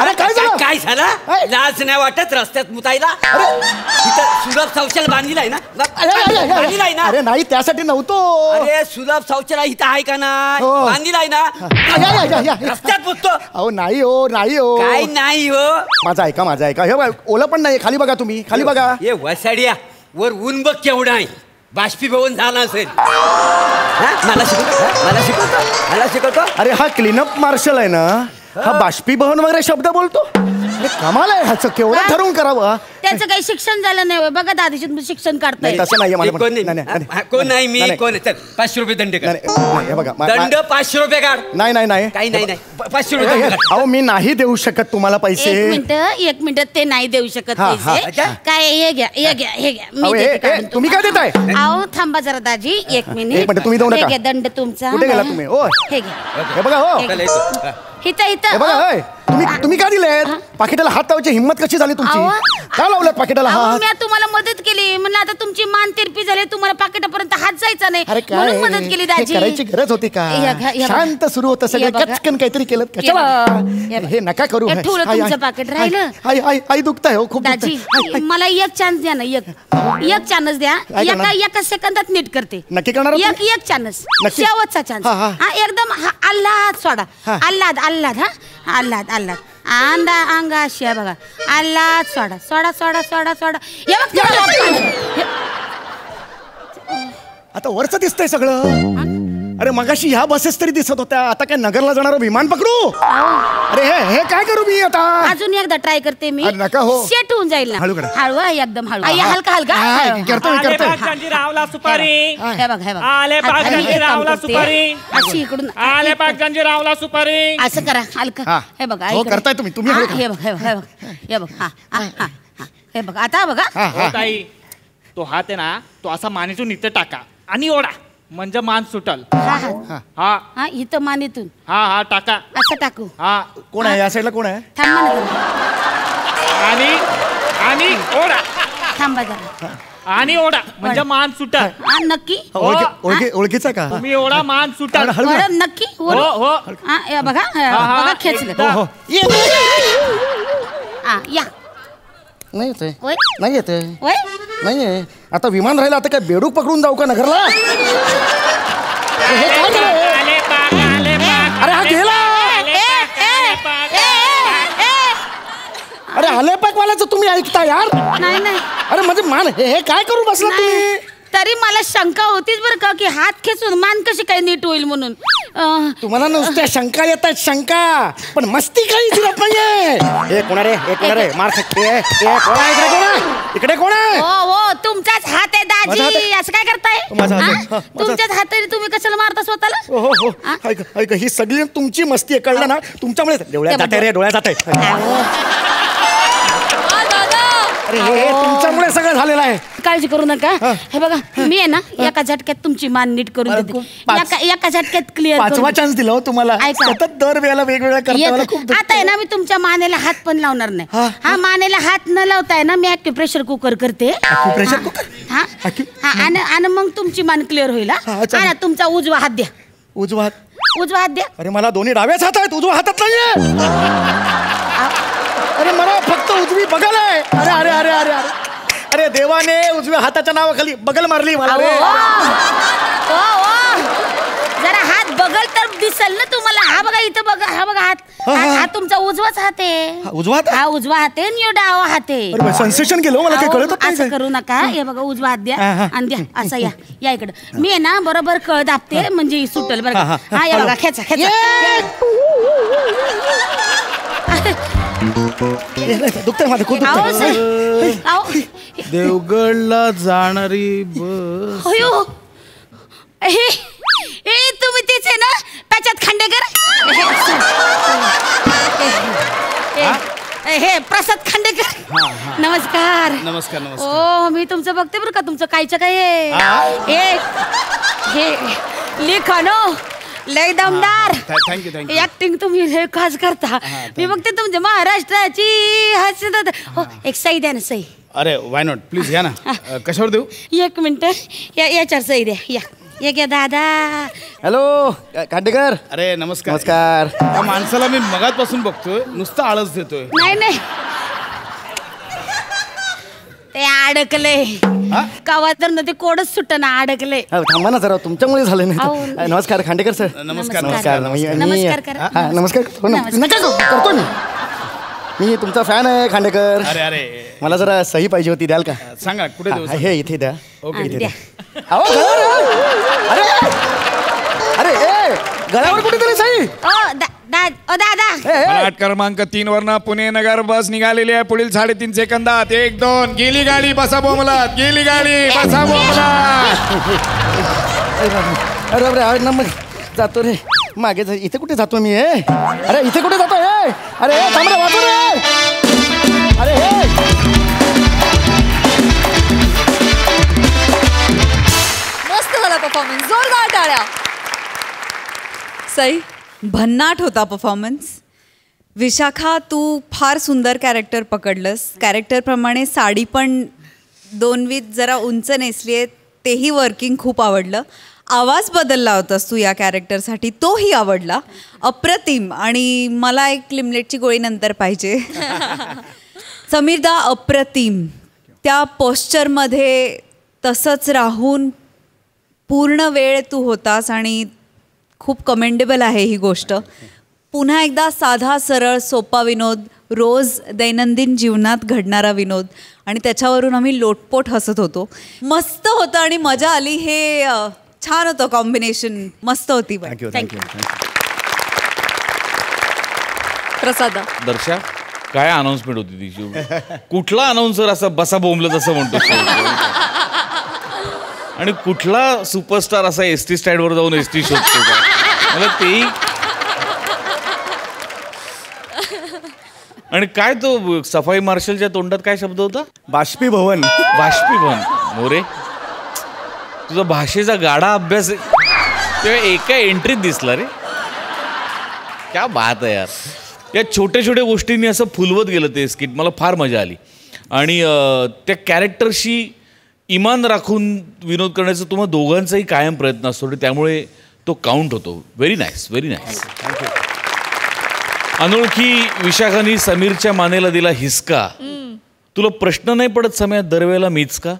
अरे काय झालं? काय झालं? लाज नाही वाटत रस्त्यात मुतायला? तिथं सुलभ शौचालय बांधीलाय ना? बांधीलाय ना? अरे नाही, त्यासाठी नव्हतो. अरे सुलभ शौचालय इथं आहे का नाही? बांधीलाय ना? रस्त्यात मुततो? अहो नाही हो, नाही हो. काय नाही हो? माझं ऐका. हे बघा, ओलं पण नाही, खाली बघा तुम्ही, खाली बघा. हे वसाड्या वर ऊन बघ केवढा आहे. बाष्पीभवन झाला असेल. मला शिकवतो. अरे हा क्लीनअप मार्शल आहे ना, हा बाष्पीभवन वगैरे शब्द बोलतो. कमाल आहे ह्याचं, केवढं ठरवून करावं. त्याचं काही शिक्षण झालं नाही बघा, दादाची शिक्षण काढताय. तसं नाहीये मला. कोण नाही मी, कोण 500 रुपये दंड कर. हे बघा, दंड 500 रुपये काढ. नाही काही नाही 500 रुपये. अहो मी नाही देऊ शकत तुम्हाला पैसे. एक मिनिट ते नाही देऊ शकत पैसे. काय हे घ्या तुम्ही काय देताय? अहो थांबा जरा दाजी, एक मिनिट. तुम्ही देऊ नका. दंड तुमचा. कुठे गेला तुम्ही? ओ हे घ्या. हे बघा हो, इथं बघा. तुम्ही का दिलेत? पाकिटाला हात लावायची हिंमत कशी झाली तुमची? का लावलं पाकिटाला हात? मी तुम्हाला मदत केली, म्हणलं आता तुमची मान तिरपी झाली, तुम्हाला पाकिटापर्यंत हात जायचा नाही म्हणून मदत केली दाजी. करायची गरज होती का? शांत सुरू होतं सगळं, कचकन काहीतरी केलं. हे नका करू. तुमचं पाकिट राहिलं. आई दुखताय हो खूप. दाजी मला एक चान्स द्या ना, एक चान्स द्या. एका सेकंदात नीट करते. नक्की करणार? एक चान्स, शेवटचा चान्स. एकदम आल्हाद सोडा. आल्हाद अंगाशी आहे बघा. आल्हाद सोडा. आता वरचं दिसतंय सगळं. अरे मगाशी ह्या बसेस तरी दिसत होत्या, आता काय नगरला जाणार विमान पकडू? अरे हे काय करू मी आता? अजून एकदा ट्राय करते मी. नका हो, सेट होऊन जाईल ना. हळू एकदम हलका. करतोय. रावला सुपारी. हे बघ आले पागजांची रावला सुपारी. अशी इकडून आले पागजांची रावला सुपारी. असं करा हलका. हे बघा हो करताय तुम्ही. हे बघ. हे बघ आता बघा. ताई तो हात आहे ना, तो असा मानेतून इथं टाका आणि ओढा, म्हणजे मान सुटल. हा इथं मानेतून. हा टाका. असं टाकू. हा कोण आहे या साईडला? कोण आहे? थांबा ना. आणि ओढा. थांबा जरा. आणि ओढा म्हणजे मान सुटल. नक्की ओळखीचा का? तुम्ही ओढा मान सुटल. नक्की. हो. बघा खेचलं. या नाही येते. नाही आता विमान राहिलं, आता काय बेडूक पकडून जाऊ का नगरला? अरे हा गेला. अरे आलेपाकवाल्याचं तुम्ही ऐकता यार? नाही. अरे म्हणजे मान हे काय करून बसला तुम्ही? तरी मला शंका होतीच बरं का, की हात खेचून मान कशी काय नीट होईल म्हणून. तुम्हाला नुसत्या शंका येतात, शंका, पण मस्ती काही दिसत नाहीये. हे कोण रे? मार इकडे कोण आहे? हो तुमचाच हात आहे दाजी. असं काय करताय? तुमच्याच हात आहे, तुम्ही कशाला मारता स्वतःला? हो ऐक, ही सगळी तुमची मस्ती आहे, कळलं ना? तुमच्यामुळे डोळ्यात जाते. अरे हे तुमच्यामुळे सगळं झालेलं आहे. काळजी करू नका. हे बघा मी आहे ना, एका झटक्यात तुमची मान नीट करून देते. एका झटक्यात क्लिअर. 5वा चान्स दिला हो तुम्हाला. सतत दर वेळेला वेगवेगळ्या करता. आता आहे ना, मी तुमच्या मानेला हात पण लावणार नाही. हा मानेला हात न लावताय ना, मी प्रेशर कुकर करते. Pressure cooker? आणि मग तुमची मान क्लिअर होईल. तुमचा उजवा हात द्या. उजवा हात द्या. अरे मला दोन्ही डाव्याच हात आहेत, उजवा हातात नाहीये. अरे मला फक्त उजवी बगल आहे. अरे देवाने उजव्या हाताच्या नावाखाली बगल मारली मला. जरा हात बगल तर दिसल ना तुम्हाला. हा बघा इथं बघा. हा बघा हात. हा तुमचा उजवाच हात आहे. उजवा हात आहे आणि डावा हात आहे. सेन्सेशन केलं मला काही कळत नाही. असं करू नका. हे बघा उजवा हात द्या आणि द्या. असं या इकडं. मी आहे ना बरोबर कळ दाबते म्हणजे सुटल बरं का. हा या बघा खेचा. दुखतंय माझं खूप. देवगडला जाणारी बस. तुम्ही तेच आहे ना, त्याच्यात खांडेकर. हे प्रसाद खांडेकर. नमस्कार. ओ मी तुमचं बघते बरं का. तुमचं कायचं काय हे लिखाण लय दमदार थँक्यू थँक्यू. ऍक्टिंग तुम्ही लय खास करता. मी बघते तुमच्या महाराष्ट्राची हसत. हो, एक सही द्या ना, सही. अरे वाय नॉट, प्लीज घ्या ना. कशावर देऊ? एक मिनिट, याच्यावर सही द्या. या घ्या दादा. हॅलो खांडेकर. अरे नमस्कार. नमस्कार. त्या माणसाला मी मगाचपासून बघतोय, नुसतं आळस देतोय. नाही ते अडकले कावा तर ते कोडच सुटना, अडकले. थांबा ना जरा, तुमच्यामुळे झालं नाही. नमस्कार खांडेकर सर. नमस्कार. नमस्कार करा. नमस्कार. करतो मी तुमचा फॅन आहे खांडेकर. अरे अरे, मला जरा सही पाहिजे होती, द्याल का? सांगा कुठे देऊ? हे इथे द्या. ओके, इथे द्या. द्या. अरे अरे ए गळ्यावर कुठेतरी सही. दादा फलाट क्रमांक 3 वरनं पुणे नगर बस निघालेली आहे. पुढील 3.5 सेकंदात 1 2 गेली गाडी, बसा बोंबलत. गेली गाडी, बसा बोंबलत. अरे अरे नंबर जातो रे मागे. इथे कुठे जातो मी? अरे इथे कुठे जातो? अरे थांब रे, वाचो रे. अरे मस्त झाला परफॉर्मन्स, जोरदार टाळ्या. सई, भन्नाट होता परफॉर्मन्स. विशाखा, तू फार सुंदर कॅरेक्टर पकडलंस. कॅरेक्टरप्रमाणे साडी पण 2 जरा उंच नेसली आहे, तेही वर्किंग खूप आवडलं. आवाज बदलला होतास तू या कॅरेक्टरसाठी, तोही आवडला. अप्रतिम. आणि मला एक लिमलेटची गोळी नंतर पाहिजे. समीरदा, अप्रतिम. त्या पोश्चरमध्ये तसंच राहून पूर्ण वेळ तू होतास आणि खूप कमेंडेबल आहे ही गोष्ट. पुन्हा एकदा साधा सरळ सोपा विनोद, रोज दैनंदिन जीवनात घडणारा विनोद, आणि त्याच्यावरून आम्ही लोटपोट हसत होतो. मस्त होतं आणि मजा आली. हे छान होतं कॉम्बिनेशन, मस्त होती. थँक्यू. प्रसाद दर्शा, काय अनाउन्समेंट होती तिची? कुठला अनाउन्सर असं बसा बोंबलत असं म्हणतो? आणि कुठला सुपरस्टार असा एसटी स्टँडवर जाऊन एसटी शोधतो का? मला तेही. आणि काय तो सफाई मार्शलच्या तोंडात काय शब्द होता? बाष्पीभवन. बाष्पीभवन. मोरे, तुझा भाषेचा गाडा अभ्यास तेव्हा एका एंट्रीत दिसला रे. क्या बात आहे यार. या छोट्या छोट्या गोष्टींनी असं फुलवत गेलं ते स्किट. मला फार मजा आली. आणि त्या कॅरेक्टरशी इमान राखून विनोद करण्याचा तुम्हा दोघांचाही कायम प्रयत्न असतो, त्यामुळे तो काउंट होतो. Very nice, very nice. अनोळखी विशाखानी समीरच्या मानेला दिला हिसका. तुला प्रश्न नाही पडत सम्या, दरवेळेला मीच का?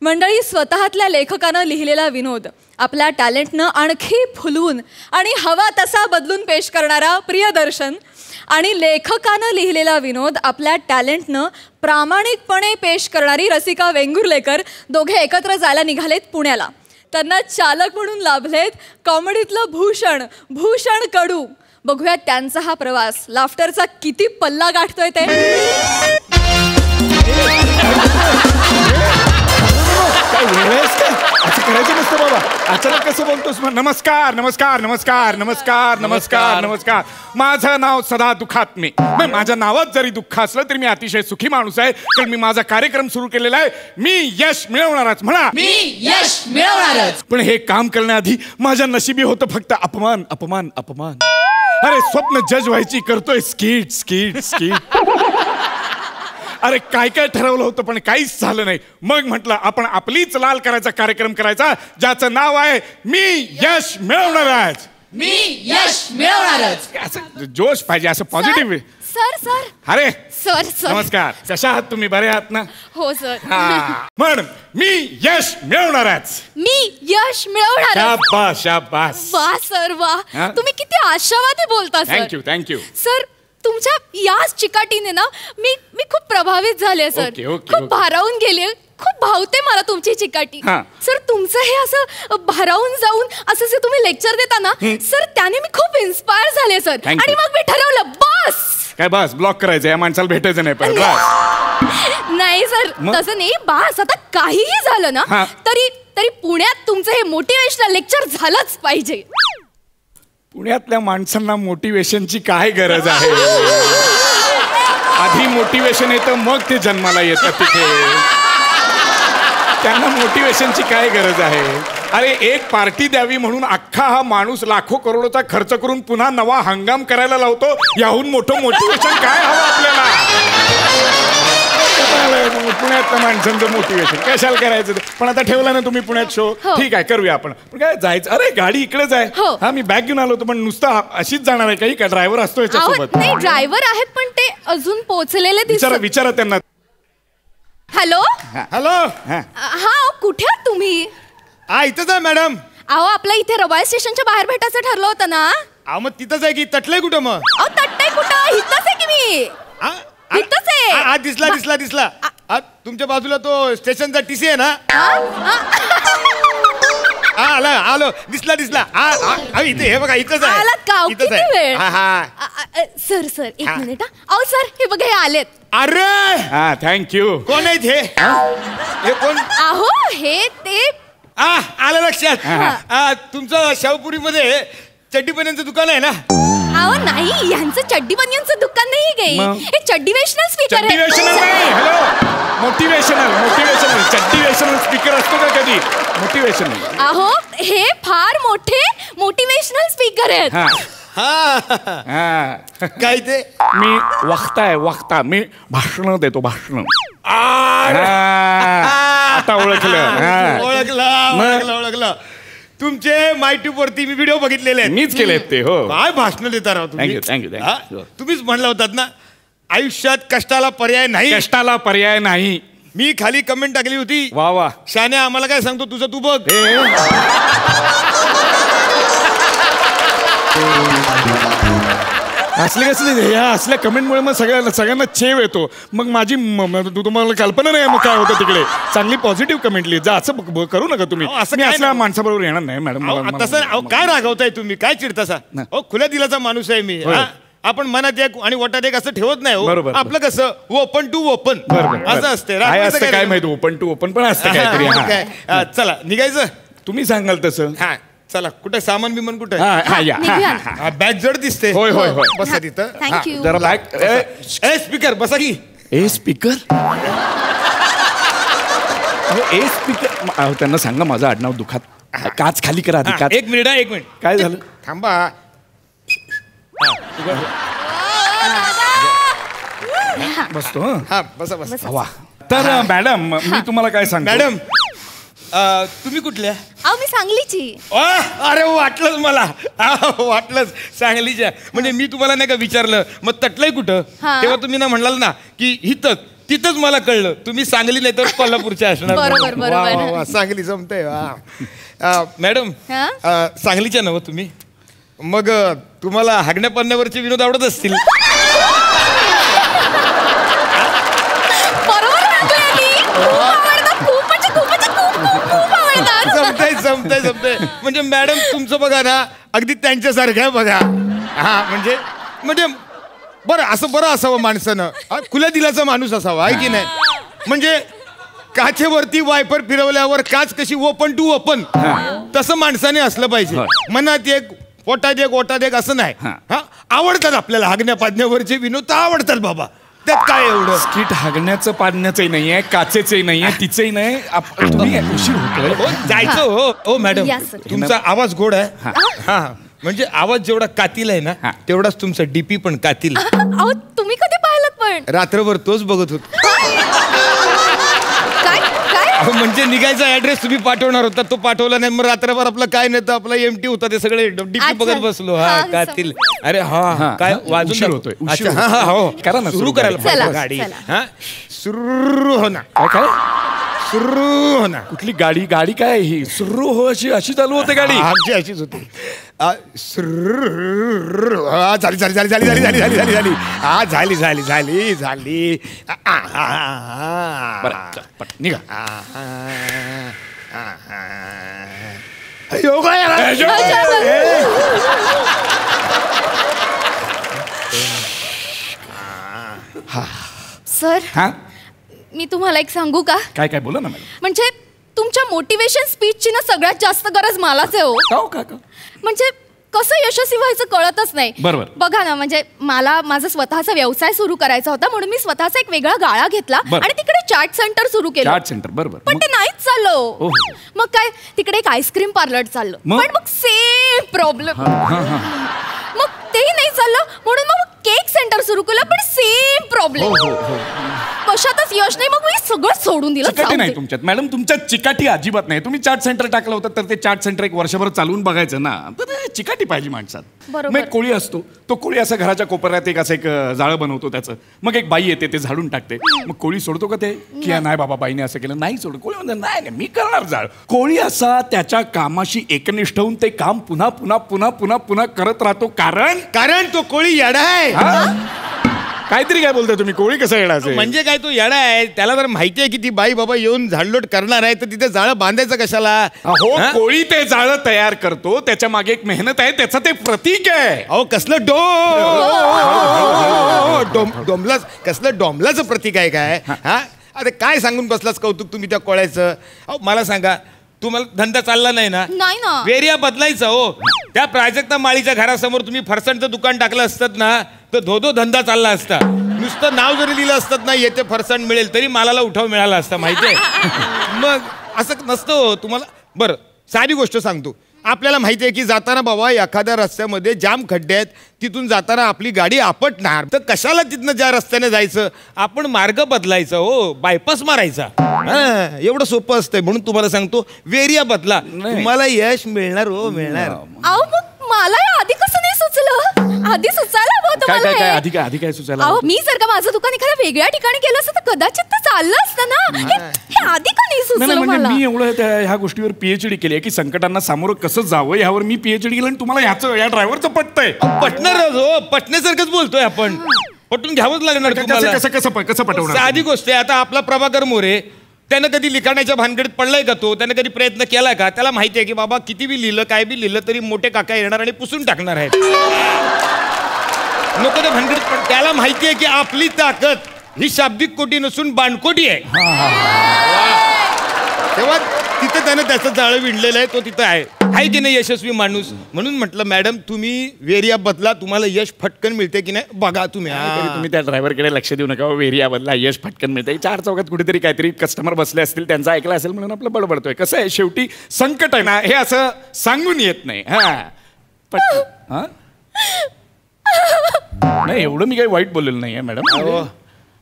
मंडळी, स्वतःतल्या लेखकानं लिहिलेला विनोद आपल्या टॅलेंटनं आणखी फुलवून आणि हवा तसा बदलून पेश करणारा प्रियदर्शन, आणि लेखकानं लिहिलेला विनोद आपल्या टॅलेंटनं प्रामाणिकपणे पेश करणारी रसिका वेंगुर्लेकर, दोघे एकत्र जायला निघालेत पुण्याला. त्यांना चालक म्हणून लाभलेत कॉमेडीतलं भूषण कडू. बघूयात त्यांचा हा प्रवास, लाफ्टरचा किती पल्ला गाठतोय ते. असं करायचं नसतं बाबा. अचानक कसं बोलतोस? नमस्कार नमस्कार नमस्कार नमस्कार नमस्कार नमस्कार. माझं नाव सदा दुःखात मी. माझ्या नावात जरी दुःख असलं तरी मी अतिशय सुखी माणूस आहे. तर मी माझा कार्यक्रम सुरू केलेला आहे. मी यश मिळवणारच. म्हणा, मी यश मिळवणारच. पण हे काम करण्याआधी माझ्या नशिबी होतं फक्त अपमान अपमान अपमान. अरे स्वप्न जज व्हायची, करतोय स्किट स्किट स्किट. अरे काय काय ठरवलं होतं पण काहीच झालं नाही. मग म्हटलं आपण आपलीच लाल करायचा कार्यक्रम करायचा, ज्याचं नाव आहे मी यश मिळवणारच. मी यश मिळवणारच. असं जोश पाहिजे, असं पॉझिटिव्ह. सर अरे सर नमस्कार. कशा आहात तुम्ही? बरे आहात ना? हो सर. म्हण, मी यश मिळवणारच. मी यश मिळवणार. शाबास शाबास. वा सर वा. तुम्ही किती आशावादी बोलता सर. Thank you thank you. सर, तुमच्या याच चिकाटीने ना मी खूप प्रभावित झाले सर. खूप भारावून गेले. खूप भावते मला तुमची चिकाटी. सर, तुमचं हे असं भारावून जाऊन असं जे तुम्ही लेक्चर देता ना सर, त्याने मी खूप इन्स्पायर झाले सर. आणि मग मी ठरवलं बस. काय बस ब्लॉक करायचं? या माणसाला भेटायचं नाही परत. नाही सर, तसं नाही. बस आता काहीही झालं ना तरी पुण्यात तुमचं हे मोटिवेशनल लेक्चर झालंच पाहिजे. पुण्यातल्या माणसांना मोटिवेशनची काय गरज आहे? आधी मोटिवेशन येतं, मग ते जन्माला येतं तिथे. त्यांना मोटिवेशनची काय गरज आहे? अरे एक पार्टी द्यावी म्हणून अख्खा हा माणूस लाखो करोडोचा खर्च करून पुन्हा नवा हंगाम करायला लावतो. याहून मोठं मोटिवेशन काय हवं आपल्याला? पुण्यातल्या माणसांचं मोटिवेशन कशाला करायचं? पण आता ठेवला ना तुम्ही पुण्यात शो, ठीक आहे करूया आपण. पण काय जायचं? अरे गाडी इकडेच आहे. हा मी बॅग घेऊन आलो होतो, पण नुसतं अशीच जाणार आहे काही का? ड्रायव्हर असतो याच्यासोबत? नाही ड्रायव्हर आहेत पण ते अजून पोहोचलेले विचारा त्यांना. Hello hello. हा कुठे आहात तुम्ही? इथंच आहे मॅडम. अहो आपल्या इथे रबाळ स्टेशनच्या बाहेर भेटायचं ठरलं होतं ना. मग तिथंच आहे की तटलंय कुठं मग? अहो तट्टाय कुठं? इथंच आहे की मी. इथंच आहे. दिसला तुमच्या बाजूला तो स्टेशनचा टीसी आहे ना? आलो दिसला इथे. हे बघा इथंच आहे. आलात का? किती वेळ? सर एक हा. मिनिट. अहो सर हे बघा हे आलेत. अरे हा थँक्यू. कोण आहेत हे कोण? अहो हे ते आलं लक्षात. तुमचं शाहपुरीमध्ये चड्डी बन्यांचं दुकान आहे ना? अहो नाही यांचं चड्डी बनियनचं दुकान नाही गे. हे चड्डी वेशनल स्पीकर आहे. हॅलो मोटिवेशनल चड्डीवेशनल स्पीकर असतो का कधी? मोटिवेशनल. अहो हे फार मोठे मोटिवेशनल स्पीकर आहेत. काय ते? मी वक्ता मी भाषण देतो. भाषण. आता ओळखलं. तुमचे मायट्यूब वरती मी व्हिडिओ बघितलेले आहेत. मीच केले ते. हो काय भाषण देता राव तुम्ही. थँक्यू. तुम्हीच म्हणला होतात ना आयुष्यात कष्टाला पर्याय नाही. मी खाली कमेंट टाकली होती. वा शान्या आम्हाला काय सांगतो तुझं तू बघ. असले कसले या असल्या कमेंटमुळे मग सगळ्यांना चेव येतो. मग माझी तुम्हाला कल्पना नाही मग काय होतं तिकडे. चांगली पॉझिटिव्ह कमेंट लिहित जा. असं करू नका तुम्ही. असं असल्या माणसाबरोबर येणार नाही मॅडम. तसं काय रागवताय तुम्ही? काय चिडतासा? खुल्या दिलाचा माणूस आहे मी. आपण मनात एक आणि वटात एक असं ठेवत नाही. बरोबर. आपलं कसं ओपन टू ओपन असं असते. काय माहिती ओपन टू ओपन पण असतं काहीतरी. चला निघायचं. तुम्ही सांगाल तसं. चला कुठे सामान बिमान कुठे? बॅग जड दिसते. होय बसा तिथं. थँक्यू. जरा बॅग. स्पीकर बसा की. स्पीकर त्यांना सांगा माझं आडनाव दुखात. काच खाली करा आधी. एक मिनिट काय झालं? थांबा. बसतो. बसा. वा. तर मॅडम मी तुम्हाला काय सांगतो. मॅडम तुम्ही कुठल्या? अहो मी सांगलीची. अरे वाटलंच मला. वाटलंच सांगलीच्या. म्हणजे मी तुम्हाला नाही का विचारलं मग तटलंय कुठं, तेव्हा तुम्ही ना म्हणाल ना की तिथंच मला कळलं तुम्ही सांगली नाही तर कोल्हापूरच्या असणार. बरोबर. सांगली जमतंय. मॅडम सांगलीच्या नव्ह तुम्ही? मग तुम्हाला हागण्या पाण्यावरचे विनोद आवडत असतील. जमतंय. म्हणजे मॅडम तुमचं बघा ना अगदी त्यांच्यासारखं आहे बघा. म्हणजे बरं असावं माणसानं. खुल्या दिलाचा माणूस असावा आहे की नाही? म्हणजे काचेवरती वायपर फिरवल्यावर काच कशी ओपन टू ओपन तसं माणसाने असलं पाहिजे. मनात एक ओटात एक असं नाही. आवडतात आपल्याला हागण्या पाडण्यावरचे विनोद तर आवडतात बाबा. त्यात काय एवढं? स्किट हागण्याचं पाडण्याचंही नाहीये, काचेचंही नाहीये, तिचंही नाही. तुम्ही उशीर होतोय. जायचं. हो मॅडम तुमचा आवाज गोड आहे. म्हणजे आवाज जेवढा कातील आहे ना तेवढाच तुमचा डीपी पण कातील. अहो तुम्ही कधी पाहिलं पण? रात्रभर तोच बघत होतो. म्हणजे निघायचा ऍड्रेस तुम्ही पाठवणार होता तो पाठवला नाही. मग रात्रभर आपलं काय नाही तर आपला एमटी होता ते सगळे डीपी बघत बसलो. कातील. अरे काय वाजून होतोय. करा ना सुरू करायला गाडी. सुरू हो ना. काय सुरू हो ना. कुठली गाडी काय ही सुरू हो अशी चालू होते गाडी. आमची अशीच होती. झाली. निघा. सर मी तुम्हाला एक सांगू का? काय बोला ना मॅडम. म्हणजे तुमच्या मोटिवेशन स्पीचची ना सगळ्यात जास्त गरज मलाच आहे. हो का? म्हणजे कसं यशस्वी व्हायचं कळतच नाही. बरोबर. बघा ना, म्हणजे मला माझा स्वतःचा व्यवसाय सुरू करायचा होता म्हणून मी स्वतःचा एक वेगळा गाळा घेतला आणि तिकडे चॅट सेंटर सुरू केलं. चॅट सेंटर बरोबर. पण ते नाहीच चाललं. मग काय तिकडे एक आईस्क्रीम पार्लर चाललं, पण मग सेम प्रॉब्लेम. मग तेही नाही चाललं म्हणून मग केक सेंटर सुरू केलं, पण सेम प्रॉब्लेम. कशातच यश नाही, मग मी सगळं सोडून दिलं. चिकाटी नाही तुमच्यात मॅडम, तुमच्यात चिकाटी अजिबात नाही. तुम्ही चाट सेंटर टाकलं होतं तर ते चाट सेंटर एक वर्षभर चालवून बघायचं ना, तर चिकाटी पाहिजे माणसात. मग एक कोळी असतो, तो कोळी असं घराच्या कोपऱ्यात एक असं एक जाळं बनवतो त्याचं, मग एक बाई येते ते झाडून टाकते. मग कोळी सोडतो का ते की नाही बाबा बाईने असं केलं, नाही सोड. कोळी म्हणतो नाही मी करणार जाळ. कोळी असा त्याच्या कामाशी एकनिष्ठ होऊन ते काम पुन्हा पुन्हा पुन्हा पुन्हा पुन्हा करत राहतो. कारण तो कोळी येडा आहे. काहीतरी काय बोलताय तुम्ही, कोळी कसा येडा असेल? म्हणजे काय, तो येडा आहे. त्याला जर माहिती आहे की ती बाई बाबा येऊन झाडलोट करणार आहे, तर तिथे जाळं बांधायचं कशाला? हो, कोळी ते जाळं तयार करतो, त्याच्या मागे एक मेहनत आहे, त्याचं ते प्रतीक आहे. अहो कसलं डोंबलाच, कसलं डोंबलाचं प्रतीक आहे काय? हा, अरे काय सांगून बसलाच कौतुक तुम्ही त्या कोळ्याचं. अहो मला सांगा, तुम्हाला धंदा चालला नाही ना? नाही ना. वेरिया बदलायचा हो. त्या प्राजक्ता माळीच्या घरासमोर तुम्ही फरसाणचं दुकान टाकलं असतात ना, तर धोधो धंदा चालला असता. नुसतं नाव जरी लिहिलं असतात ना, येथे फरसाण मिळेल, तरी मालाला उठाव मिळाला असता. माहितीये? मग असं नसतं तुम्हाला. बरं, साधी गोष्ट सांगतो. आपल्याला माहिती आहे की जाताना बाबा एखाद्या रस्त्यामध्ये जाम खड्डे आहेत, तिथून जाताना आपली गाडी आपटणार, तर कशाला तिथनं ज्या रस्त्याने जायचं, आपण मार्ग बदलायचा हो, बायपास मारायचा. एवढं सोपं असतंय. म्हणून तुम्हाला सांगतो, वेरिया बदला, तुम्हाला यश मिळणार हो, मिळणार. अहो मग मला आधी कसं नाही सुचलं? आधी सुचायला हवं होतं मला हे. आधी काय सुचायला? अहो मी जर का माझं दुकान एखाद्या वेगळ्या ठिकाणी केलं असतं तर कदाचित ते चाललं असतं ना. हे आधी का नाही सुचलं मला? मी एवढं ह्या गोष्टीवर पीएचडी केली आहे की संकटांना सामोरं कसं जावं यावर मी पीएचडी केलं, आणि तुम्हाला या ड्रायव्हरचं पटतंय? पटणारच हो, पटण्यासारखंच बोलतोय आपण. पटून घ्यावंच लागणार तुम्हाला. कसं पटवणार? साधी गोष्ट आहे. आता आपला प्रभाकर मोरे, त्यानं कधी लिखाणाच्या भानगडीत पडलाय का? तो त्यानं कधी प्रयत्न केलाय का? त्याला माहिती आहे की बाबा किती बी लिहिलं, काय बी लिहिलं, तरी मोठे काका येणार आणि पुसून टाकणार आहेत. नको त्या भानगडीत पण त्याला माहिती आहे की आपली ताकद ही शाब्दिक कोटी नसून बाणकोटी आहे. तेव्हा तिथं त्यानं त्याचं जाळं विणलेलं आहे, तो तिथं आहे की नाही यशस्वी माणूस. म्हणून म्हटलं मॅडम तुम्ही वेरिया बदला, तुम्हाला यश फटकन मिळते की नाही बघा तुम्ही. तुम्ही त्या ड्रायव्हरकडे लक्ष देऊ नका. वेरिया बदला, यश फटकन मिळते. चार चौकात कुठेतरी काहीतरी कस्टमर बसले असतील, त्यांचं ऐकलं असेल म्हणून आपलं बडबडतोय. कसं आहे, शेवटी संकट आहे ना, हे असं सांगून येत नाही. नाही एवढं मी काही वाईट बोललेलं नाही आहे मॅडम.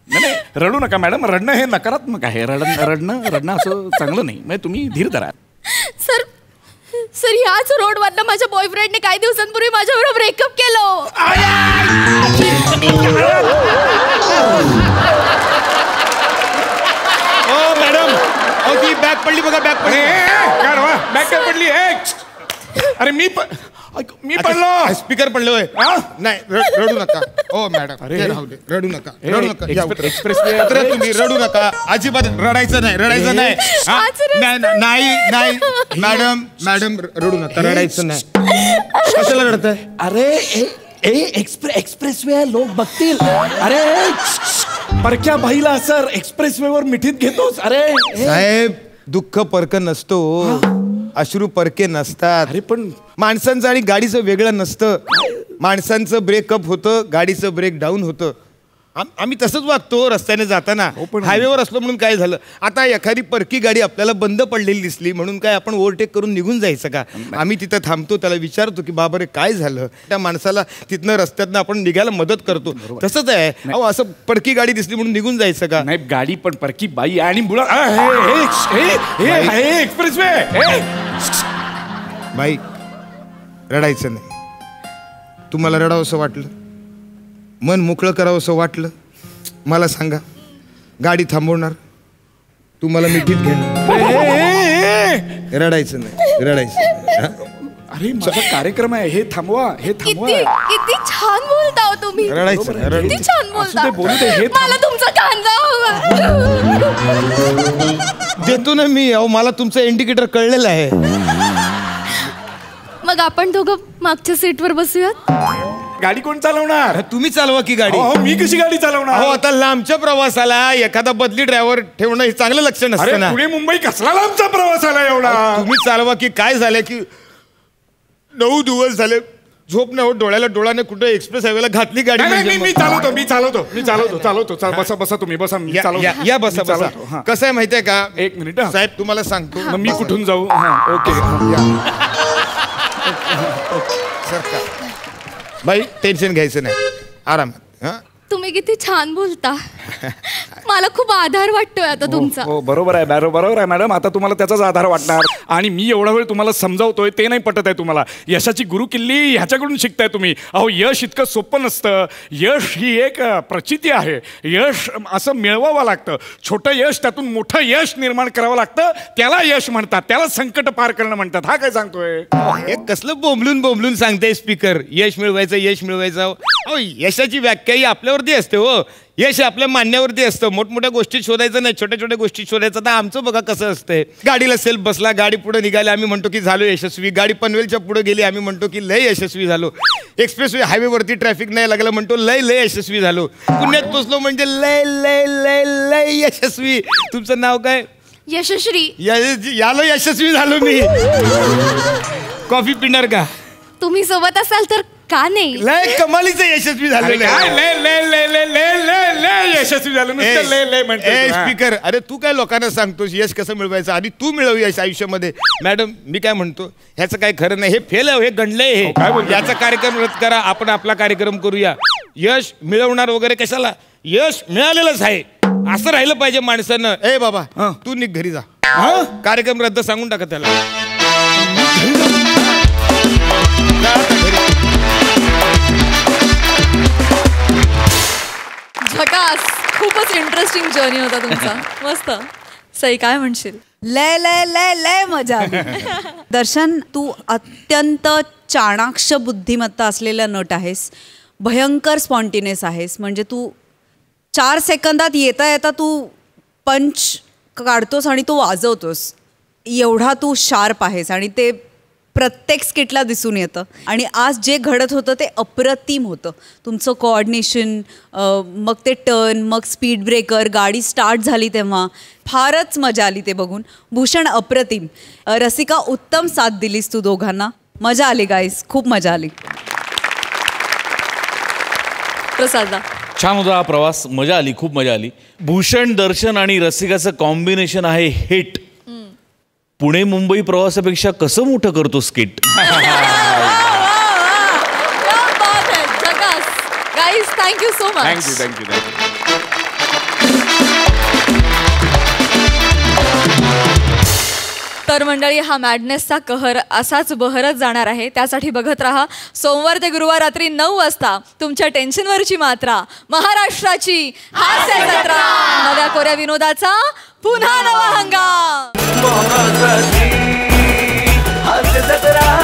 नाही रडू नका मॅडम, रडणं हे नकारात्मक आहे. रडणं असं चांगलं नाही. म्हणजे तुम्ही धीर धरा. सर याच रोडवरनं माझ्या बॉयफ्रेंडने काही दिवसांपूर्वी माझ्याबरोबर ब्रेकअप केलं. ओ मॅडम, ती बॅग पडली बघा, बॅग पडली. बॅग काय पडली? अरे मी पडलो. स्पीकर पडलोय. नाही रडू नका. ओ मॅडम, अरे राहू दे, रडू नका, रडू नका. एक्सप्रेस तुम्ही रडू नका, अजिबात रडायचं नाही, रडायचं नाही. नाही मॅडम रडू नका, रडायचं नाही. कशाला रडताय? अरे एक्सप्रेस वे लोक बघतील. अरे परक्या भाईला सर एक्सप्रेस वे वर मिठीत घेतोस. अरे साहेब, दुःख परक नसतो, अश्रू परके नसतात. अरे पण माणसांचं आणि गाडीचं वेगळं नसतं. माणसांचं ब्रेकअप होतं, गाडीचं ब्रेक डाऊन होतं. आम्ही तसंच वागतो रस्त्याने जाताना. हायवेवर असलो म्हणून काय झालं? आता एखादी परकी गाडी आपल्याला बंद पडलेली दिसली म्हणून काय आपण ओव्हरटेक करून निघून जायचं का? आम्ही तिथं थांबतो, त्याला विचारतो की बाबा रे काय झालं. त्या माणसाला तिथनं रस्त्यातनं आपण निघायला मदत करतो. तसंच आहे. अहो असं परकी गाडी दिसली म्हणून निघून जायचं का? नाही, गाडी पण परकी बाई आणि एक्सप्रेस वे. बाई रडायचं नाही. तुम्हाला रडावं असं वाटलं, मन मोकळं करावं असं वाटलं, मला सांगा. गाडी थांबवणार, तुम्हाला मिठीत घेणार. रडायचं नाही, रडायचं. अरे माझा कार्यक्रम आहे, हे थांबवा, हे थांबवा. किती छान बोलता हो तुम्ही. रडायचं, किती छान बोलता. मला तुमचा कांदा देतो ना मी. अहो मला तुमचं इंडिकेटर कळलेलं आहे. मग आपण दोघं मागच्या सीटवर बसूयात. गाडी कोण चालवणार? तुम्ही चालवा की गाडी. मी कशी गाडी चालवणार? हो आता लांबच्या प्रवासाला एखादा बदली ड्रायव्हर ठेवणं हे चांगलं लक्ष नसतं ना. पुणे मुंबई कसला लांबचा प्रवास आला एवढा? तुम्ही चालवा की. काय झालं की 9 दिवस झाले झोप नाही हो, डोळ्याला डोळाने कुठे एक्सप्रेस हायवेला घातली गाडी. मी चालवतो. बसा तुम्ही बसा. या बसा. कसं आहे माहितीये का, एक मिनिट साहेब तुम्हाला सांगतो. मी कुठून जाऊ? ओके. सर का बाई, टेन्शन घ्यायचं नाही, आरामात. तुम्ही किती छान बोलता. मला खूप आधार वाटतोय आता तुमचा. हो बरोबर आहे मॅडम. आता तुम्हाला त्याचाच आधार वाटणार. आणि मी एवढा वेळ तुम्हाला समजावतोय ते नाही पटत आहे तुम्हाला. यशाची गुरुकिल्ली ह्याच्याकडून शिकताय तुम्ही. अहो यश इतकं सोपं नसतं. यश ही एक प्रचिती आहे. यश असं मिळवावं लागतं. छोटं यश त्यातून मोठं यश निर्माण करावं लागतं. त्याला यश म्हणतात, त्याला संकट पार करणं म्हणतात. हा काय सांगतोय? हे कसलं बोंबलून सांगताय स्पीकर. यश मिळवायचं. अहो यशाची व्याख्या ही आपल्यावरती असते हो. यश आपल्या मान्यावरती असतं. मोठमोठ्या गोष्टी शोधायचं नाही, छोट्या गोष्टी शोधायचं. तर आमचं बघा कसं असतंय. गाडीला सेल्फ बसला, गाडी पुढे निघाली, आम्ही म्हणतो की झालो यशस्वी. गाडी पनवेलच्या पुढे गेली, आम्ही म्हणतो की लय यशस्वी झालो. एक्सप्रेसवे हायवेवरती ट्रॅफिक नाही लागलं, म्हणतो लय यशस्वी झालो. पुण्यात पोचलो म्हणजे लय यशस्वी. तुमचं नाव काय? यशश्री. यालो यशस्वी झालो मी. कॉफी पिणार का? तुम्ही सोबत असाल तर का नाही? लय कमालीचं यशस्वी झालं. यशस्वी झालं स्पीकर. अरे तू काय लोकांना सांगतोस यश कसं मिळवायचं, आणि तू मिळव यश आयुष्यामध्ये. मॅडम मी काय म्हणतो, ह्याचं काय खरं नाही. हे फेल आहे, हे गणलंय. हे याचा कार्यक्रम रद्द करा, आपण आपला कार्यक्रम करूया. यश मिळवणार वगैरे कशाला, यश मिळालेलंच आहे असं राहिलं पाहिजे माणसानं. ए बाबा तू निघ घरी जा. कार्यक्रम रद्द सांगून टाका त्याला. झकास. खूपच इंटरेस्टिंग जर्नी होता तुमचा. मस्त. सई काय म्हणशील? लय मजा आली. दर्शन, तू अत्यंत चाणाक्ष बुद्धिमत्ता असलेला नट आहेस. भयंकर स्पॉन्टिनियस आहेस. म्हणजे तू 4 सेकंदात येता तू पंच काढतोस आणि तू वाजवतोस. एवढा तू शार्प आहेस आणि ते प्रत्येक स्किटला दिसून येतं. आणि आज जे घडत होतं ते अप्रतिम होतं. तुमचं कोऑर्डिनेशन, मग ते टर्न, मग स्पीड ब्रेकर, गाडी स्टार्ट झाली तेव्हा फारच मजा आली ते बघून. भूषण अप्रतिम. रसिका उत्तम साथ दिलीस तू दोघांना. मजा आली गाईस, खूप मजा आली. प्रसादा छान होता हा प्रवास. मजा आली, खूप मजा आली. भूषण, दर्शन आणि रसिकाचं कॉम्बिनेशन आहे हिट. पुणे मुंबई प्रवासापेक्षा कसं मोठं करतो skit. Guys thank you so much. Thank you. तर मंडळी, हा मॅडनेसचा कहर असाच बहरत जाणार आहे. त्यासाठी बघत राहा सोमवार ते गुरुवार रात्री 9 वाजता तुमच्या टेन्शनवरची मात्रा, महाराष्ट्राची हास्य जत्रा. नव्या कोऱ्या विनोदाचा पुन्हा नवा हंगाम. हास्य जत्रा.